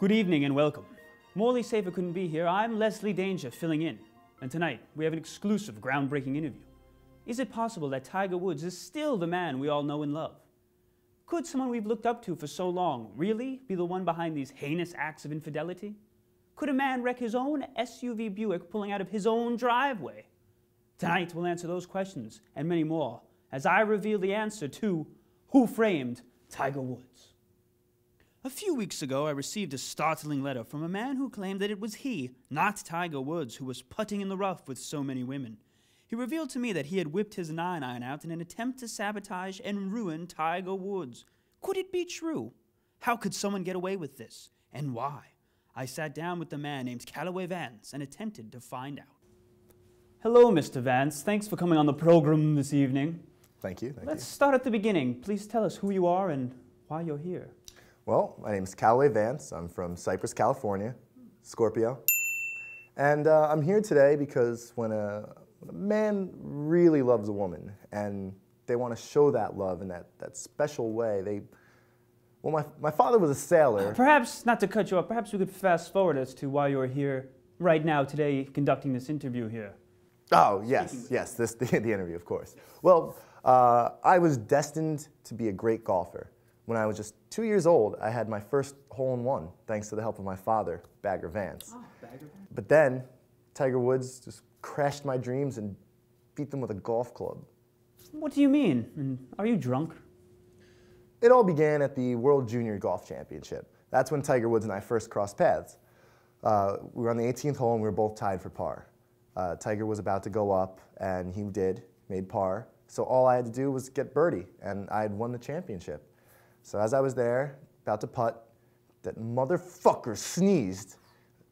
Good evening and welcome. Morley Safer couldn't be here. I'm Leslie Danger filling in. And tonight, we have an exclusive, groundbreaking interview. Is it possible that Tiger Woods is still the man we all know and love? Could someone we've looked up to for so long really be the one behind these heinous acts of infidelity? Could a man wreck his own SUV Buick pulling out of his own driveway? Tonight, we'll answer those questions and many more as I reveal the answer to Who Framed Tiger Woods? A few weeks ago, I received a startling letter from a man who claimed that it was he, not Tiger Woods, who was putting in the rough with so many women. He revealed to me that he had whipped his 9-iron out in an attempt to sabotage and ruin Tiger Woods. Could it be true? How could someone get away with this? And why? I sat down with the man named Callaway Vance and attempted to find out. Hello, Mr. Vance. Thanks for coming on the program this evening. Thank you. Let's start at the beginning. Please tell us who you are and why you're here. Well, my name is Callaway Vance. I'm from Cypress, California, Scorpio. And I'm here today because when a man really loves a woman and they want to show that love in that special way, well, my father was a sailor. Perhaps, not to cut you off, perhaps we could fast forward as to why you're here right now today conducting this interview here. Oh, yes, the interview, of course. Well, I was destined to be a great golfer. When I was just 2 years old, I had my first hole-in-one, thanks to the help of my father, Bagger Vance. Oh, Bagger Vance. But then, Tiger Woods just crashed my dreams and beat them with a golf club. What do you mean? And are you drunk? It all began at the World Junior Golf Championship. That's when Tiger Woods and I first crossed paths. We were on the 18th hole and we were both tied for par. Tiger was about to go up, and he made par. So all I had to do was get birdie, and I had won the championship. So as I was there, about to putt, that motherfucker sneezed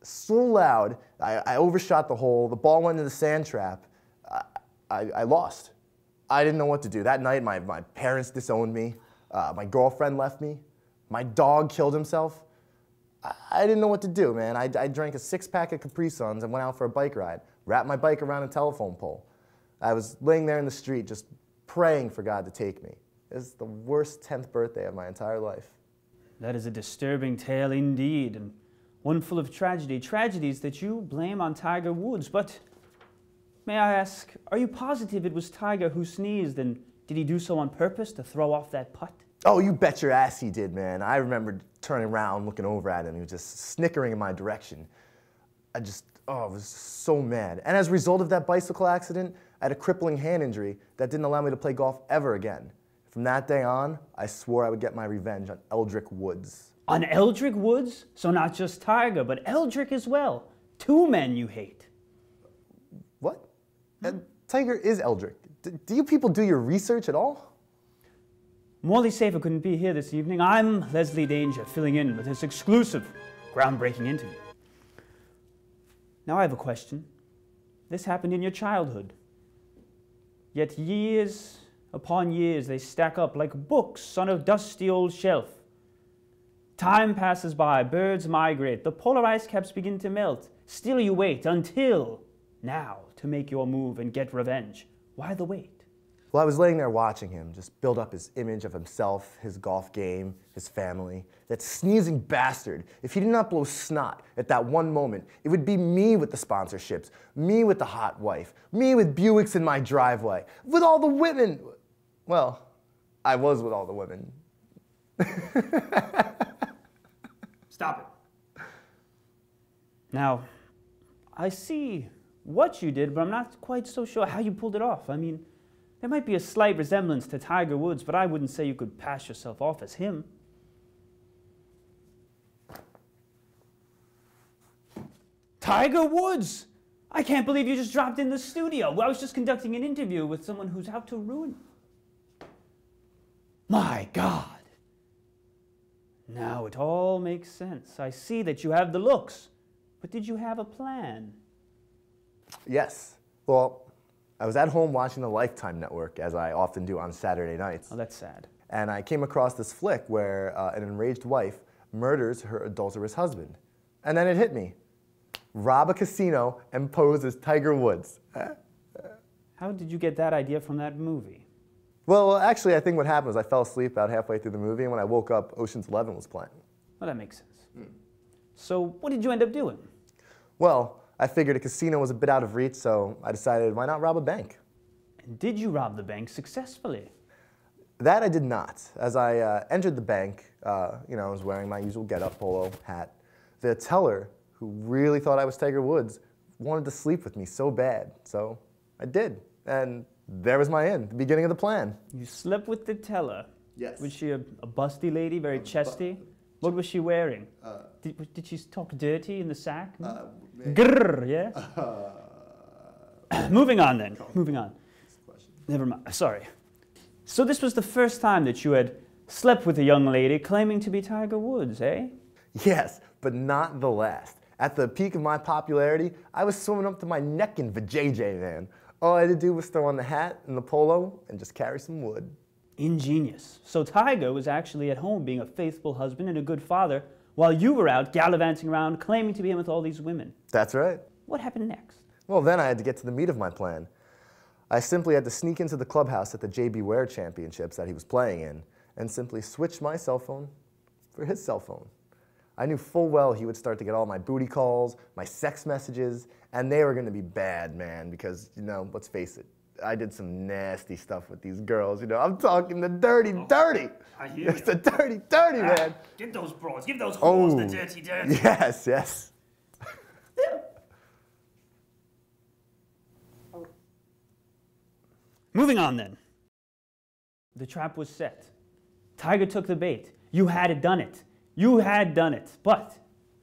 so loud, I overshot the hole, the ball went into the sand trap, I lost. I didn't know what to do. That night, my parents disowned me, my girlfriend left me, my dog killed himself. I didn't know what to do, man. I drank a 6-pack of Capri Suns and went out for a bike ride, wrapped my bike around a telephone pole. I was laying there in the street just praying for God to take me. It's the worst 10th birthday of my entire life. That is a disturbing tale indeed, and one full of tragedy. Tragedies that you blame on Tiger Woods. But may I ask, are you positive it was Tiger who sneezed, and did he do so on purpose to throw off that putt? Oh, you bet your ass he did, man. I remember turning around, looking over at him. He was just snickering in my direction. I was so mad. And as a result of that bicycle accident, I had a crippling hand injury that didn't allow me to play golf ever again. From that day on, I swore I would get my revenge on Eldrick Woods. On Eldrick Woods? So not just Tiger, but Eldrick as well. Two men you hate. What? Tiger is Eldrick. Do you people do your research at all? Morley Safer couldn't be here this evening. I'm Leslie Danger, filling in with this exclusive, groundbreaking interview. Now I have a question. This happened in your childhood. Yet years upon years, they stack up like books on a dusty old shelf. Time passes by, birds migrate, the polar ice caps begin to melt. Still you wait until now to make your move and get revenge. Why the wait? Well, I was laying there watching him just build up his image of himself, his golf game, his family. That sneezing bastard, if he did not blow snot at that one moment, it would be me with the sponsorships, me with the hot wife, me with Buicks in my driveway, with all the women. Well, I was with all the women. Stop it. Now, I see what you did, but I'm not quite so sure how you pulled it off. I mean, there might be a slight resemblance to Tiger Woods, but I wouldn't say you could pass yourself off as him. Tiger Woods! I can't believe you just dropped in the studio. I was just conducting an interview with someone who's out to ruin me. My God. Now it all makes sense. I see that you have the looks, but did you have a plan? Yes. Well, I was at home watching the Lifetime Network, as I often do on Saturday nights. Oh, that's sad. And I came across this flick where an enraged wife murders her adulterous husband. And then it hit me. Rob a casino and pose as Tiger Woods. How did you get that idea from that movie? Well, actually, I think what happened was I fell asleep about halfway through the movie, and when I woke up, Ocean's 11 was playing. Well, that makes sense. So what did you end up doing? Well, I figured a casino was a bit out of reach, so I decided why not rob a bank? And did you rob the bank successfully? That I did not. As I entered the bank, I was wearing my usual get-up polo hat. The teller, who really thought I was Tiger Woods, wanted to sleep with me so bad, so I did. And there was my end, the beginning of the plan. You slept with the teller. Yes. Was she a busty lady, very chesty? What was she wearing? Did she talk dirty in the sack? Grrr, yeah? Moving on then, moving on. Never mind, sorry. So this was the first time that you had slept with a young lady claiming to be Tiger Woods, eh? Yes, but not the last. At the peak of my popularity, I was swimming up to my neck in vajayjay, man. All I had to do was throw on the hat and the polo and just carry some wood. Ingenious. So Tiger was actually at home being a faithful husband and a good father, while you were out gallivanting around claiming to be him with all these women. That's right. What happened next? Well, then I had to get to the meat of my plan. I simply had to sneak into the clubhouse at the JB Ware Championships that he was playing in and simply switch my cell phone for his cell phone. I knew full well he would start to get all my booty calls, my sex messages, and they were going to be bad, man, because, let's face it, I did some nasty stuff with these girls. I'm talking the dirty. I hear It's the dirty, man. Give those broads, give those whores the dirty. Yes. Moving on then. The trap was set. Tiger took the bait. You had done it. You had done it. But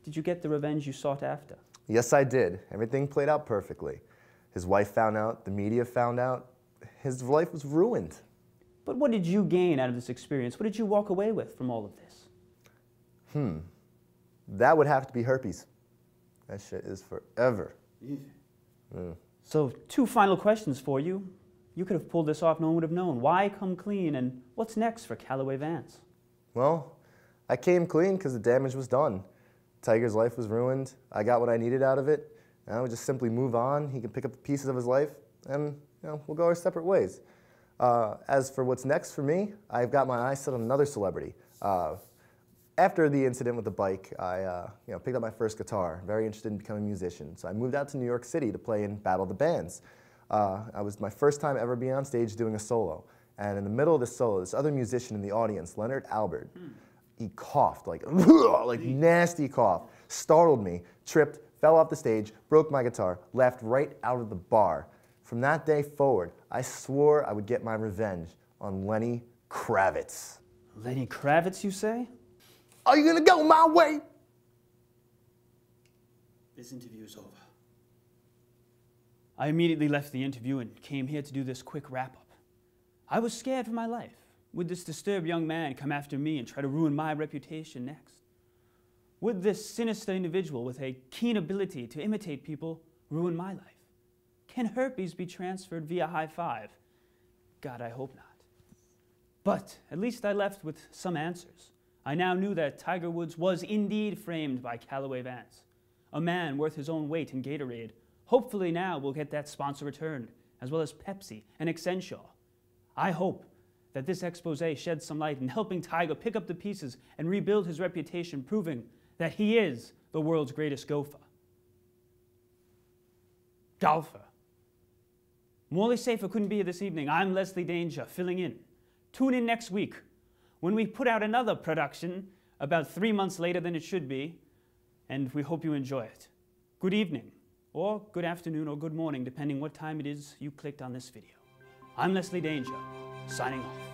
did you get the revenge you sought after? Yes, I did. Everything played out perfectly. His wife found out, the media found out, his life was ruined. But what did you gain out of this experience? What did you walk away with from all of this? That would have to be herpes. That shit is forever. So 2 final questions for you. You could have pulled this off, no one would have known. Why come clean, and what's next for Callaway Vance? Well, I came clean because the damage was done. Tiger's life was ruined. I got what I needed out of it. And I would just simply move on. He can pick up the pieces of his life, and we'll go our separate ways. As for what's next for me, I've got my eyes set on another celebrity. After the incident with the bike, I picked up my first guitar, very interested in becoming a musician. So I moved out to New York City to play in Battle of the Bands. It was my first time ever being on stage doing a solo. And in the middle of the solo, this other musician in the audience, Leonard Albert, he coughed, like nasty cough, startled me, tripped, fell off the stage, broke my guitar, laughed right out of the bar. From that day forward, I swore I would get my revenge on Lenny Kravitz. Lenny Kravitz, you say? Are you gonna go my way? This interview is over. I immediately left the interview and came here to do this quick wrap-up. I was scared for my life. Would this disturbed young man come after me and try to ruin my reputation next? Would this sinister individual with a keen ability to imitate people ruin my life? Can herpes be transferred via high five? God, I hope not. But at least I left with some answers. I now knew that Tiger Woods was indeed framed by Callaway Vance, a man worth his own weight in Gatorade. Hopefully now we'll get that sponsor returned, as well as Pepsi and Accenture. I hope that this expose sheds some light in helping Tiger pick up the pieces and rebuild his reputation, proving that he is the world's greatest golfer. Morley Safer couldn't be here this evening. I'm Leslie Danger, filling in. Tune in next week when we put out another production about 3 months later than it should be, and we hope you enjoy it. Good evening, or good afternoon, or good morning, depending what time it is you clicked on this video. I'm Leslie Danger, signing off.